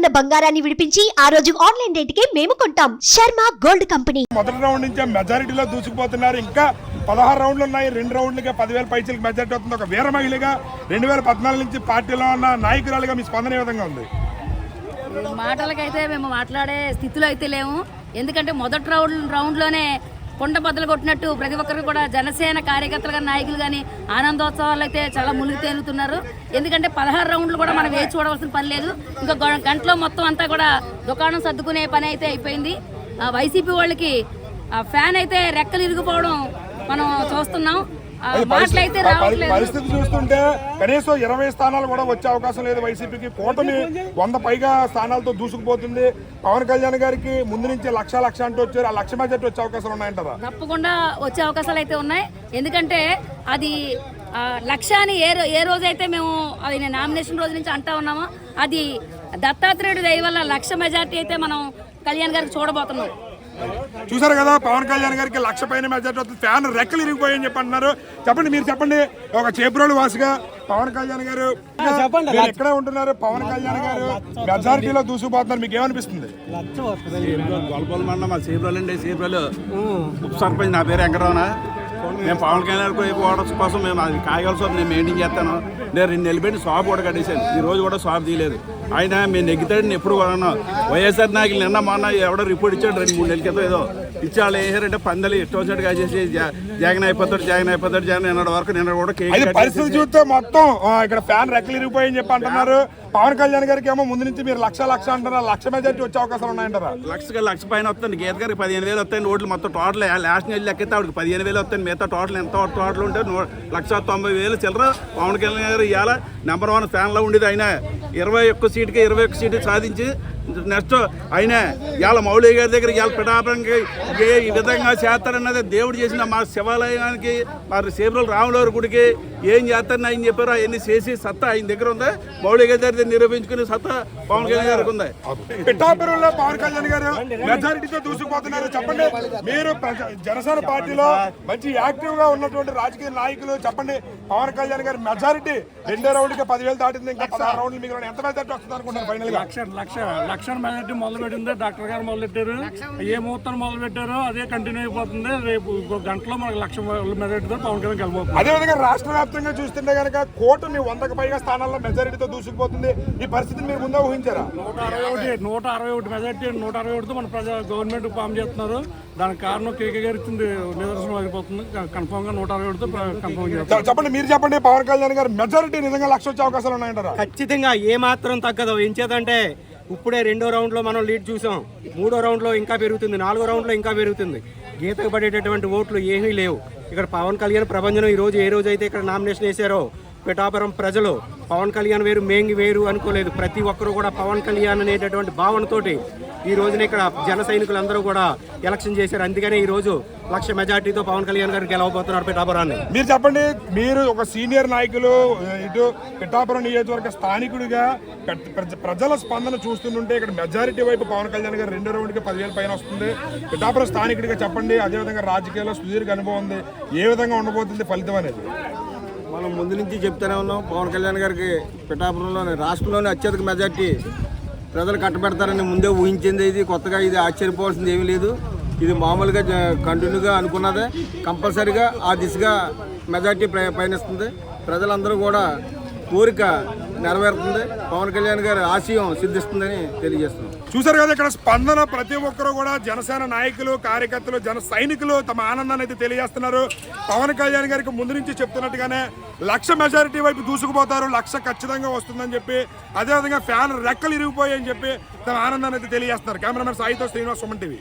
ఉన్న బంగారాన్ని విడిపించి ఆ రోజు ఆన్లైన్ రేటుకే మేము కొంటాం. Sharma gold company. మొదటి రౌండ్ నుంచి మెజారిటీలో దూసుకుపోతున్నారు. ఇంకా 16 రౌండ్లు ఉన్నాయి. 2 రౌండ్లుగా 10,000 పైచీలకు మెజారిటీ అవుతుంది. ఒక వీర మహిళగా 2014 నుంచి పార్టీలో ఉన్న నాయకురాలుగా మీ స్పందన ఏ విధంగా ఉంది? మాటలకైతే మేము మాట్లాడే స్థితిలో అయితే లేము. ఎందుకంటే మొదటి రౌండ్లోనే కొండ బద్దలు కొట్టినట్టు ప్రతి ఒక్కరు కూడా జనసేన కార్యకర్తలు కానీ నాయకులు కానీ ఆనందోత్సవాలు అయితే చాలా మునిగి తేలుతున్నారు. ఎందుకంటే 16 రౌండ్లు కూడా మనం వేచి చూడవలసిన పని లేదు. ఇంకా గంటలో మొత్తం అంతా కూడా దుకాణం సర్దుకునే పని అయితే అయిపోయింది. వైసీపీ వాళ్ళకి ఫ్యాన్ అయితే రెక్కలు ఇరిగిపోవడం మనం చూస్తున్నాం. మాటలైతే రావట్లేదు. పరిస్థితి చూస్తుంటే కనీసం 20 స్థానాలు కూడా వచ్చే అవకాశం లేదు వైసీపీకి. కూటమి 100 పైగా స్థానాలతో దూసుకుపోతుంది. పవన్ కళ్యాణ్ గారికి ముందు నుంచి లక్ష అంటూ వచ్చారు. ఆ లక్ష మెజారిటీ వచ్చే అవకాశాలు ఉన్నాయంటారా? తప్పకుండా వచ్చే అవకాశాలు అయితే ఉన్నాయి. ఎందుకంటే అది లక్ష్యాన్ని ఏ రోజైతే మేము అది నామినేషన్ రోజు నుంచి అంటా ఉన్నామో అది దత్తాత్రేయుడు దయ వల్ల లక్ష మెజారిటీ అయితే మనం కళ్యాణ్ గారికి చూడబోతున్నాం. చూసారు కదా, పవన్ కళ్యాణ్ గారికి లక్ష పైన మెజారిటీ వస్తుంది. ఫ్యాన్ రెక్కలు ఇరిగిపోయాయని చెప్పి అంటున్నారు. చెప్పండి, మీరు చెప్పండి. ఒక చేబ్రోలు వాసిగా పవన్ కళ్యాణ్ గారు ఎక్కడే ఉంటున్నారు. పవన్ కళ్యాణ్ గారు మెజారిటీలో దూసుకుపోతున్నారు. మీకు ఏమనిపిస్తుంది? గొల్లపల్లి మండలం మా చేబ్రోలు అండి. చేబ్రోలు ఉప సర్పంచ్. నా పేరు వెంకటరమణ. మేము పవన్ కళ్యాణ్ ఓటర్స్ కోసం మేము అది కాయగల షాప్ నేను మెయింటైన్ చేస్తాను. నేను 2 నెలలు పెట్టి షాప్ కూడా కట్టేశాను. ఈ రోజు కూడా షాప్ తీయలేదు. ఆయన మేము నెగ్గుతాడని ఎప్పుడు కూడా వైఎస్ఆర్ నాయకులు నిన్న మొన్న ఎవడో రిపోర్ట్ ఇచ్చాడు 2-3 నెలల క్రితం. ఏదో ఇచ్చాళ్ళు వేసారంటే పందలు ఇష్టం వచ్చినట్టుగా చేసి జగన్ అయిపోతాడు నిన్నటి వరకు నిన్న కూడా పరిస్థితి చూస్తే మొత్తం ఇక్కడ ఫ్యాన్ రెక్కలు ఇరిగిపోయని చెప్పి అంటున్నారు. పవన్ కళ్యాణ్ గారికి ఏమో ముందు నుంచి మీరు లక్ష అంటారా? లక్ష మెజారిటీ వచ్చే అవకాశాలు ఉన్నాయంటారా? లక్ష పైన వస్తుంది. గీత గారికి 15,000 వస్తాయి. ఓట్లు మొత్తం టోటల్ లాస్ట్ నెల లెక్కితే ఆవిడకి 15,000 వస్తాయి. మిగతా టోటల్ ఎంత టోటల్ ఉంటే 1,90,000 చిల్లర. పవన్ కళ్యాణ్ గారు ఇవాళ నెంబర్ 1 ఫ్యాన్లో ఉండేది. ఆయన 21 సీటుకి 21 సీటు సాధించి నెక్స్ట్ ఆయన ఇవాళ మౌళి గారి దగ్గర ఇవాళ పిఠాపురంకి ఈ విధంగా చేస్తారన్నది దేవుడు చేసిన మా శివాలయానికి మరి సేబ్రోలు రాములవారి గుడికి ఏం చేస్తారని ఆయన చెప్పారు. అవన్నీ చేసి సత్తా ఆయన దగ్గర ఉంది. మౌళి గారి దగ్గర నిరూపించుకునే సత్తా పవన్ కళ్యాణ్ గారికి ఉంది. పిఠాపురంలో పవన్ కళ్యాణ్ గారు మెజారిటీతో దూసుకుపోతున్నారు. చెప్పండి, మీరు జనసేన పార్టీలో మంచి యాక్టివ్ గా ఉన్నటువంటి రాజకీయ నాయకులు, చెప్పండి, పవన్ కళ్యాణ్ గారి మెజారిటీ 2 రౌండ్కి 10,000 దాటింది. ఇంకా 16 రౌండ్లు మీకు ఎంత మెజారిటీ వస్తుంది అనుకుంటారు? ఫైనల్ గా లక్ష మెజారిటీ మొదలు పెట్టింది. డాక్టర్ గారు మొదలు పెట్టారు. ఏ ముహూర్తం మొదలు పెట్టారో అదే కంటిన్యూ అయిపోతుంది. రేపు గంటలో మనకు 1,00,000 మెజారిటీతో పవన్ కళ్యాణ్ గెలబోతుంది. అదేవిధంగా రాష్ట్ర వ్యాప్తంగా చూస్తుంటే కనుక కూటమి 100కు పైగా స్థానాల్లో మెజారిటీతో దూసుకుపోతుంది. ఈ పరిస్థితిని మీరు ముందే ఊహించారా? 161 మెజారిటీ 161తో మన గవర్నమెంట్ ఫామ్ చేస్తున్నారు. దానికి కారణం కేకే గారు ఇచ్చింది నిదర్శనం అయిపోతుంది. కన్ఫర్మ్ గా 161తో కన్ఫర్మ్ చేస్తారు. చెప్పండి, మీరు చెప్పండి, పవన్ కళ్యాణ్ గారు మెజారిటీ నిజంగా 1,00,000 వచ్చే అవకాశాలు ఉన్నాయంటారా? ఖచ్చితంగా ఏ మాత్రం తగ్గదు. ఏం చేద్దంటే ఇప్పుడే 2వ రౌండ్లో మనం లీడ్ చూసాం. 3వ రౌండ్లో ఇంకా పెరుగుతుంది. 4వ రౌండ్లో ఇంకా పెరుగుతుంది. గీతకు పడేటటువంటి ఓట్లు ఏమీ లేవు. ఇక్కడ పవన్ కళ్యాణ్ ప్రభంజనం ఈరోజు ఏ రోజైతే ఇక్కడ నామినేషన్ వేశారో పిఠాపురం ప్రజలు పవన్ కళ్యాణ్ వేరు మేంగి వేరు అనుకోలేదు. ప్రతి ఒక్కరు కూడా పవన్ కళ్యాణ్ అనేటటువంటి భావనతోటి ఈ రోజున ఇక్కడ జన సైనికులందరూ కూడా ఎలక్షన్ చేశారు. అందుకనే ఈ రోజు 1,00,000 మెజార్టీతో పవన్ కళ్యాణ్ గారు గెలవబోతున్నారు పిఠాపురాన్ని. మీరు చెప్పండి, మీరు ఒక సీనియర్ నాయకులు, ఇటు పిఠాపురం నియోజకవర్గ స్థానికుడిగా ప్రజల స్పందన చూస్తుంటే ఇక్కడ మెజారిటీ వైపు పవన్ కళ్యాణ్ గారు 2 రౌండ్కి 10,000 పైన వస్తుంది. పిఠాపురం స్థానికుడిగా చెప్పండి, అదేవిధంగా రాజకీయాల్లో సుదీర్ఘ అనుభవం ఉంది, ఏ విధంగా ఉండబోతుంది ఫలితం అనేది? మనం ముందు నుంచి చెప్తూనే ఉన్నాం. పవన్ కళ్యాణ్ గారికి పిఠాపురంలోని రాష్ట్రంలోనే అత్యధిక మెజార్టీ ప్రజలు కట్టబెడతారని ముందే ఊహించింది. ఇది కొత్తగా ఇది ఆశ్చర్యపోవాల్సింది ఏమీ లేదు. ఇది మామూలుగా కంటిన్యూగా అనుకున్నదే. కంపల్సరీగా ఆ దిశగా మెజార్టీ పయనిస్తుంది. ప్రజలందరూ కూడా కోరిక నెరవేరుతుంది. పవన్ కళ్యాణ్ గారి ఆశయం సిద్ధిస్తుందని తెలియజేస్తున్నాం. చూసారు కదా, ఇక్కడ స్పందన ప్రతి ఒక్కరు కూడా జనసేన నాయకులు, కార్యకర్తలు, జన సైనికులు తమ ఆనందాన్ని అయితే తెలియజేస్తున్నారు. పవన్ కళ్యాణ్ గారికి ముందు నుంచి చెప్తున్నట్టుగానే 1,00,000 మెజారిటీ వైపు దూసుకుపోతారు. 1,00,000 ఖచ్చితంగా వస్తుందని చెప్పి, అదేవిధంగా ఫ్యాన్ రెక్కలు ఇరిగిపోయాయని చెప్పి తమ ఆనందాన్ని అయితే తెలియజేస్తున్నారు. కెమెరామెన్ సాయితో శ్రీనివాస్, సుమన్ టీవీ.